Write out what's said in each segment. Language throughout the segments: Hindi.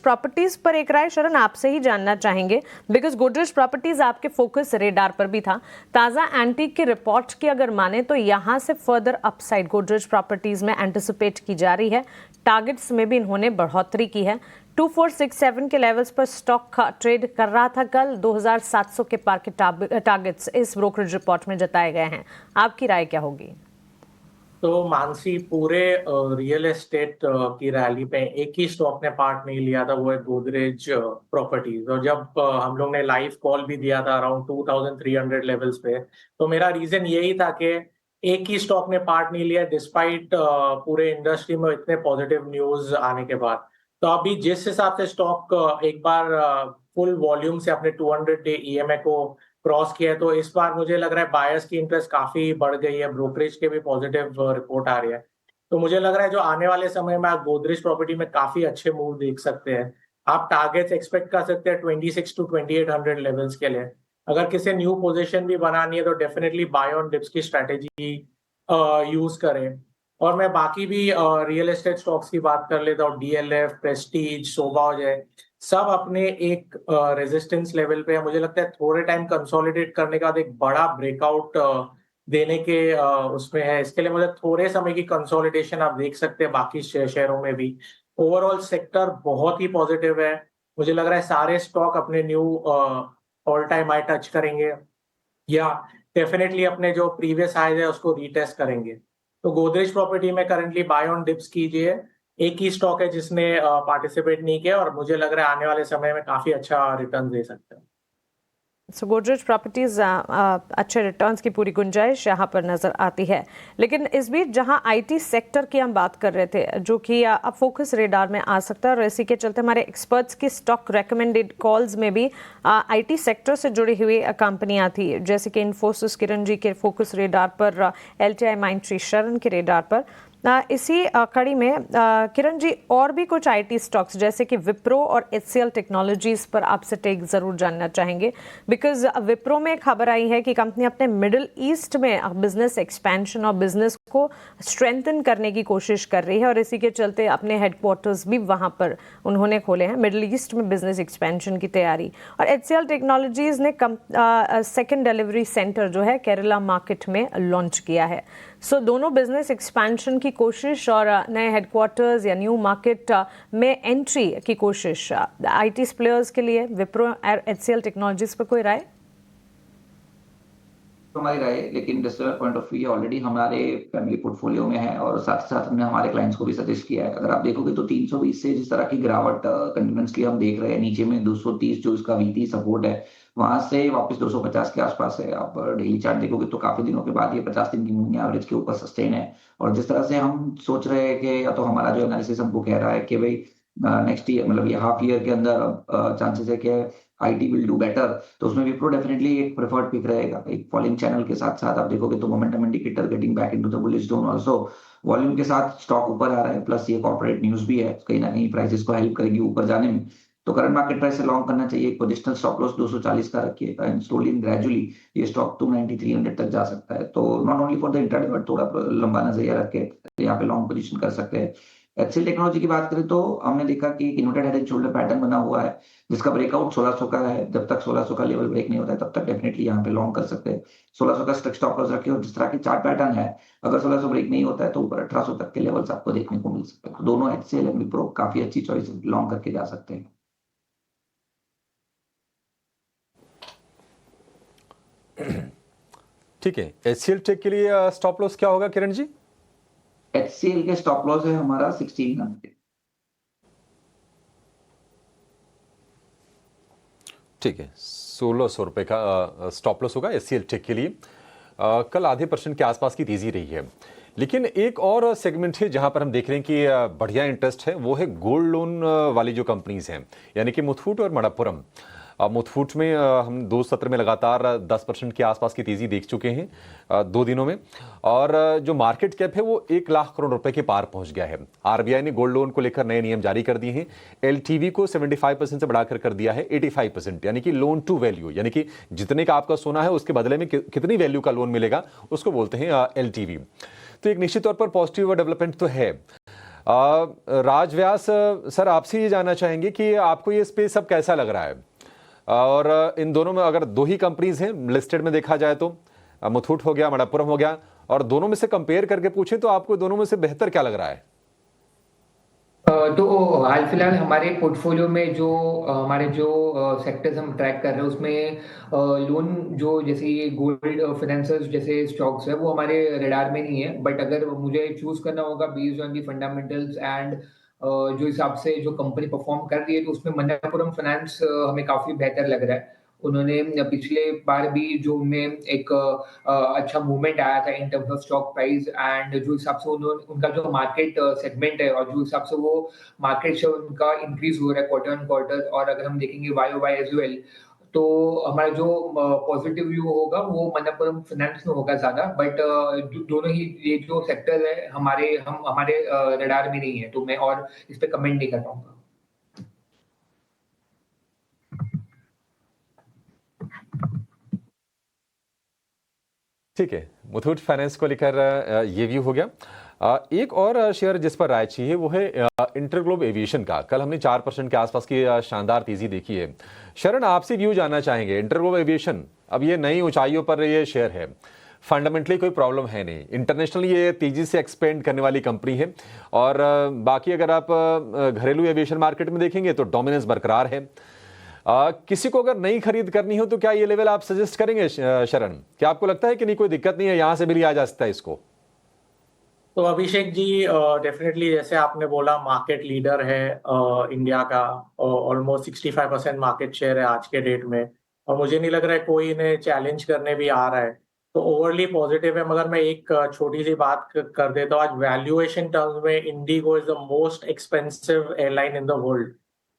प्रॉपर्टीज पर एक राय शरण आपसे ही जानना चाहेंगे, बिकॉज गोदरेज प्रॉपर्टीज आपके फोकस रेडार पर भी था। ताजा एंटीक की रिपोर्ट की अगर माने तो यहां से फर्दर अपसाइड गोदरेज प्रॉपर्टीज में एंटिसिपेट की जा रही है। टारगेट्स में भी इन्होंने बढ़ोतरी की है। 2467 के लेवल्स पर स्टॉक ट्रेड कर रहा था कल। 2700 के पार के टारगेट्स इस ब्रोकरेज रिपोर्ट में जताए गए हैं। आपकी राय क्या होगी? तो मानसी, पूरे रियल एस्टेट की रैली पे एक ही स्टॉक ने पार्ट नहीं लिया था, वो है गोदरेज प्रॉपर्टीज। और जब हम लोग ने लाइव कॉल भी दिया था अराउंड 2300 लेवल्स पे, तो मेरा रीजन यही था कि एक ही स्टॉक ने पार्ट नहीं लिया डिस्पाइट पूरे इंडस्ट्री में इतने पॉजिटिव न्यूज आने के बाद। तो अभी जिस हिसाब से स्टॉक एक बार फुल वॉल्यूम से अपने 200 डे ईएमए को क्रॉस किया है, तो इस बार मुझे लग रहा है बायर्स की इंटरेस्ट काफी बढ़ गई है। ब्रोकरेज के भी पॉजिटिव रिपोर्ट आ रही है। तो मुझे लग रहा है जो आने वाले समय में आप गोदरेज प्रॉपर्टी में काफी अच्छे मूव देख सकते हैं। आप टारगेट्स एक्सपेक्ट कर सकते हैं 26 टू 2800 लेवल्स के लिए। अगर किसी न्यू पोजीशन भी बनानी है तो डेफिनेटली बाय ऑन डिप्स की स्ट्रेटेजी यूज करें। और मैं बाकी भी रियल एस्टेट स्टॉक्स की बात कर लेता हूँ। डीएलएफ, प्रेस्टीज, शोभा है, सब अपने एक रेजिस्टेंस लेवल पे है। मुझे लगता है थोड़े टाइम कंसोलिडेट करने के बाद एक बड़ा ब्रेकआउट देने के उसमें है। इसके लिए मुझे थोड़े समय की कंसोलिडेशन आप देख सकते हैं बाकी शेयरों में भी। ओवरऑल सेक्टर बहुत ही पॉजिटिव है। मुझे लग रहा है सारे स्टॉक अपने knew all time high touch करेंगे या डेफिनेटली अपने जो प्रीवियस हाई है उसको रीटेस्ट करेंगे। तो गोदरेज प्रॉपर्टी में करंटली बाय ऑन डिप्स कीजिए। एक ही स्टॉक है जिसने पार्टिसिपेट नहीं किया और मुझे लग रहा है आने वाले समय में काफी अच्छा रिटर्न दे सकते हैं। सो गोदरेज प्रॉपर्टीज अच्छे रिटर्न्स की पूरी गुंजाइश यहाँ पर नजर आती है। लेकिन इस बीच जहाँ आईटी सेक्टर की हम बात कर रहे थे, जो कि अब फोकस रेडार में आ सकता है, और इसी के चलते हमारे एक्सपर्ट्स की स्टॉक रेकमेंडेड कॉल्स में भी आईटी सेक्टर से जुड़ी हुई कंपनियां थी, जैसे कि इन्फोसिस किरण जी के फोकस रेडार पर, एलटीआई माइंडट्री शरण के रेडार पर। इसी कड़ी में किरण जी, और भी कुछ आईटी स्टॉक्स जैसे कि विप्रो और एचसीएल टेक्नोलॉजीज पर आपसे टेक जरूर जानना चाहेंगे, बिकॉज विप्रो में खबर आई है कि कंपनी अपने मिडिल ईस्ट में बिजनेस एक्सपेंशन और बिजनेस को स्ट्रेंथन करने की कोशिश कर रही है, और इसी के चलते अपने हेडक्वार्टर्स भी वहां पर उन्होंने खोले हैं। मिडिल ईस्ट में बिजनेस एक्सपेंशन की तैयारी। और एचसीएल टेक्नोलॉजीज ने सेकेंड डिलीवरी सेंटर जो है केरला मार्केट में लॉन्च किया है। सो दोनों बिजनेस एक्सपेंशन की कोशिश और नए हेडक्वार्टर्स या न्यू मार्केट में एंट्री की कोशिश आईटी प्लेयर्स के लिए विप्रो और एचसीएल टेक्नोलॉजीज पर कोई राय? हमारी राय, लेकिन industrial point of view already हमारे फैमिली पोर्टफोलियो में है और साथ साथ हमने हमारे क्लाइंट्स को भी सजेस्ट किया है। अगर आप देखोगे तो 320 से जिस तरह की गिरावट कंटिन्यूसली हम देख रहे हैं, नीचे में 230 जो इसका वीटी सपोर्ट है, वहां से वापस 250 के आसपास है। आप डेली चार्ट देखोगे तो काफी दिनों के बाद ये 50 दिन की मूविंग एवरेज के ऊपर सस्टेन है। और जिस तरह से हम सोच रहे हैं कि, या तो हमारा जो एनालिसिस हमको कह रहा है कि भाई नेक्स्ट ईयर, मतलब ये हाफ ईयर के अंदर चांसेस है कि आईटी विल डू बेटर, तो उसमें विप्रो डेफिनेटली एक प्रेफर्ड पिक रहेगा। एक फॉलिंग चैनल के साथ साथ आप देखोगे तो momentum indicator getting back into the bullish zone also, volume के साथ स्टॉक ऊपर आ रहा है, प्लस ये कॉर्पोरेट न्यूज भी है, कहीं ना कहीं प्राइसेस को हेल्प करेगी ऊपर जाने में। तो करंट मार्केट प्राइस से लॉन्ग करना चाहिए। पोजिशनल स्टॉप लॉस 240 का रखिए एंड स्लोली एंड ग्रेजुअली ये स्टॉक 290 300 तक जा सकता है। तो not only for the intraday but थोड़ा लंबा नजरिया रख के यहाँ पे लॉन्ग पोजीशन कर सकते हैं। एचसीएल टेक्नोलॉजी की बात करें तो हमने देखा कि inverted head and shoulder pattern बना हुआ है, जिसका ब्रेकआउट 1600 का है। जब तक 1600 का लेवल ब्रेक नहीं होता है तब तक डेफिनेटली यहाँ पे लॉन्ग कर सकते हैं। 1600 का स्ट्रिक्ट स्टॉप लॉस रखे और जिस तरह की चार्ट पैटर्न है, अगर 1600 ब्रेक नहीं होता है तो ऊपर 1800 तक के लेवल्स आपको देखने को मिल सकते हैं। तो दोनों एचसीएल एंड विप्रो काफी अच्छी चॉइस लॉन्ग करके जा सकते हैं। ठीक है, एचसीएल टेक के लिए स्टॉप लॉस क्या होगा किरण जी? एचसीएल के स्टॉप लॉस है हमारा 1600। ठीक है, 1600 रुपए का स्टॉप लॉस होगा एचसीएल टेक के लिए। कल आधे % के आसपास की तेजी रही है, लेकिन एक और सेगमेंट है जहां पर हम देख रहे हैं कि बढ़िया इंटरेस्ट है, वो है गोल्ड लोन वाली जो कंपनीज हैं, यानी कि मुथूट और मणप्पुरम। मुथूट में हम 2 सत्र में लगातार 10% के आसपास की तेजी देख चुके हैं 2 दिनों में, और जो मार्केट कैप है वो 1 लाख करोड़ रुपए के पार पहुंच गया है। आरबीआई ने गोल्ड लोन को लेकर नए नियम जारी कर दिए हैं। एलटीवी को 75% से बढ़ाकर कर दिया है 85%, यानी कि लोन टू वैल्यू, यानी कि जितने का आपका सोना है उसके बदले में कितनी वैल्यू का लोन मिलेगा, उसको बोलते हैं एलटीवी। तो एक निश्चित तौर पर पॉजिटिव डेवलपमेंट तो है। राज व्यास सर, आपसे ये जानना चाहेंगे कि आपको ये स्पेस अब कैसा लग रहा है, और इन दोनों में अगर दो ही कंपनीज हैं लिस्टेड में देखा जाए तो, मुथूट हो गया, मणप्पुरम हो गया, और दोनों में से कंपेयर करके पूछें तो आपको दोनों में से बेहतर क्या लग रहा है? तो हाल फिलहाल हमारे पोर्टफोलियो में जो हमारे जो सेक्टर्स हम ट्रैक कर रहे हैं उसमें लोन जो जैसे ये गोल्ड फाइनेंसर्स जैसे स्टॉक्स है वो हमारे रडार में नहीं है, बट अगर मुझे चूज करना होगा based on the fundamentals and जो हिसाब से जो कंपनी परफॉर्म कर रही है तो उसमें मणप्पुरम फाइनेंस हमें काफी बेहतर लग रहा है। उन्होंने पिछले बार भी जो उनमें एक अच्छा मूवमेंट आया था in terms of stock price and जो हिसाब से उन्होंने उनका जो मार्केट सेगमेंट है और जो हिसाब से वो मार्केट शेयर उनका इंक्रीज हो रहा है क्वार्टर ऑन क्वार्टर, और अगर हम देखेंगे वाई एज वेल तो हमारा जो पॉजिटिव व्यू होगा वो मणप्पुरम फाइनेंस में होगा ज्यादा, बट दोनों ही ये जो सेक्टर है हमारे रडार में नहीं है, तो मैं और इस पे कमेंट नहीं कर पाऊंगा। ठीक है, मुथूट फाइनेंस को लेकर ये व्यू हो गया। एक और शेयर जिस पर राय चाहिए वो है इंटरग्लोब एविएशन का। कल हमने 4% के आसपास की शानदार तेजी देखी है। शरण, आपसे व्यू जानना चाहेंगे, इंटरग्लोब एविएशन अब ये नई ऊंचाइयों पर ये शेयर है, फंडामेंटली कोई प्रॉब्लम है नहीं, इंटरनेशनली ये तेजी से एक्सपेंड करने वाली कंपनी है, और बाकी अगर आप घरेलू एविएशन मार्केट में देखेंगे तो डोमिनेंस बरकरार है। किसी को अगर नई खरीद करनी हो तो क्या ये लेवल आप सजेस्ट करेंगे शरण? क्या आपको लगता है कि नहीं, कोई दिक्कत नहीं है, यहां से भी लिया जा सकता है इसको? तो अभिषेक जी, डेफिनेटली जैसे आपने बोला मार्केट लीडर है इंडिया का, ऑलमोस्ट 65% मार्केट शेयर है आज के डेट में, और मुझे नहीं लग रहा है कोई इन्हें चैलेंज करने भी आ रहा है, तो ओवरली पॉजिटिव है। मगर मैं एक छोटी सी बात कर देता हूँ, आज वैल्यूएशन टर्म्स में Indigo is the most expensive airline in the world.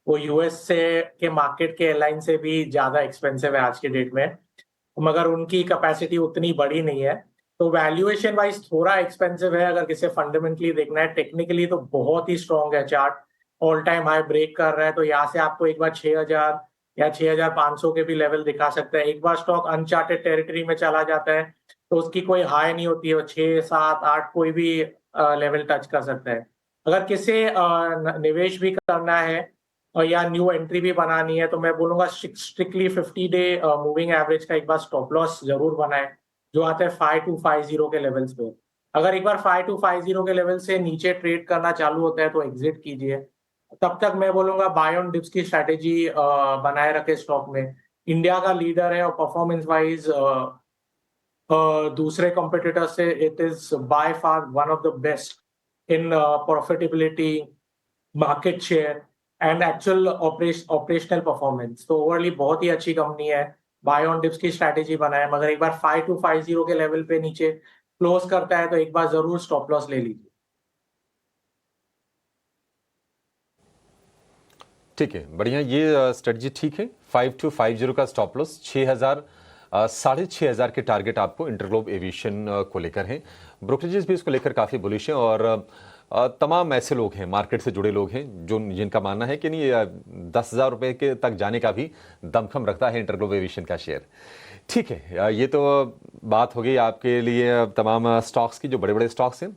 वो यूएस से के मार्केट के एयरलाइन से भी ज्यादा एक्सपेंसिव है आज के डेट में, मगर उनकी कैपेसिटी उतनी बड़ी नहीं है, तो वैल्यूएशन वाइज थोड़ा एक्सपेंसिव है। अगर किसी फंडामेंटली देखना है, टेक्निकली तो बहुत ही स्ट्रॉन्ग है, chart all time high break कर रहा है, तो यहाँ से आपको एक बार 6000 या 6500 के भी लेवल दिखा सकता है। एक बार स्टॉक अनचार्टेड टेरिटरी में चला जाता है तो उसकी कोई हाई नहीं होती है, 6, 7, 8 कोई भी लेवल टच कर सकता है। अगर किसी निवेश भी करना है या न्यू एंट्री भी बनानी है तो मैं बोलूंगा स्ट्रिक्टली 50 डे मूविंग एवरेज का एक बार स्टॉप लॉस जरूर बनाए, जो आता है 5250 के लेवल्स पे। अगर एक बार 5250 के लेवल से नीचे ट्रेड करना चालू होता है तो एग्जिट कीजिए। तब तक मैं बोलूंगा बाय ऑन डिप्स की स्ट्रैटेजी बनाए रखे स्टॉक में। इंडिया का लीडर है और परफॉर्मेंस वाइज दूसरे कॉम्पिटिटर से it is by far one of the best in profitability, market share and actual operational performance. तो ओवरली बहुत ही अच्छी कंपनी है, बाय ऑन डिप्स की स्ट्रैटेजी बनाए, मगर एक बार 5250 के लेवल पे नीचे क्लोज करता है तो एक बार जरूर स्टॉप लॉस ले लीजिए। ठीक है, बढ़िया, ये स्ट्रेटजी ठीक है। 5250 का स्टॉप लॉस, 6000 6500 के टारगेट आपको इंटरग्लोब एविएशन को लेकर हैं। ब्रोकरेजेस भी इसको लेकर काफ़ी बुलिश हैं, और तमाम ऐसे लोग हैं, मार्केट से जुड़े लोग हैं, जिनका मानना है कि नहीं 10,000 रुपये के तक जाने का भी दमखम रखता है इंटरग्लोब एविएशन का शेयर। ठीक है, ये तो बात हो गई आपके लिए तमाम स्टॉक्स की, जो बड़े बड़े स्टॉक्स हैं।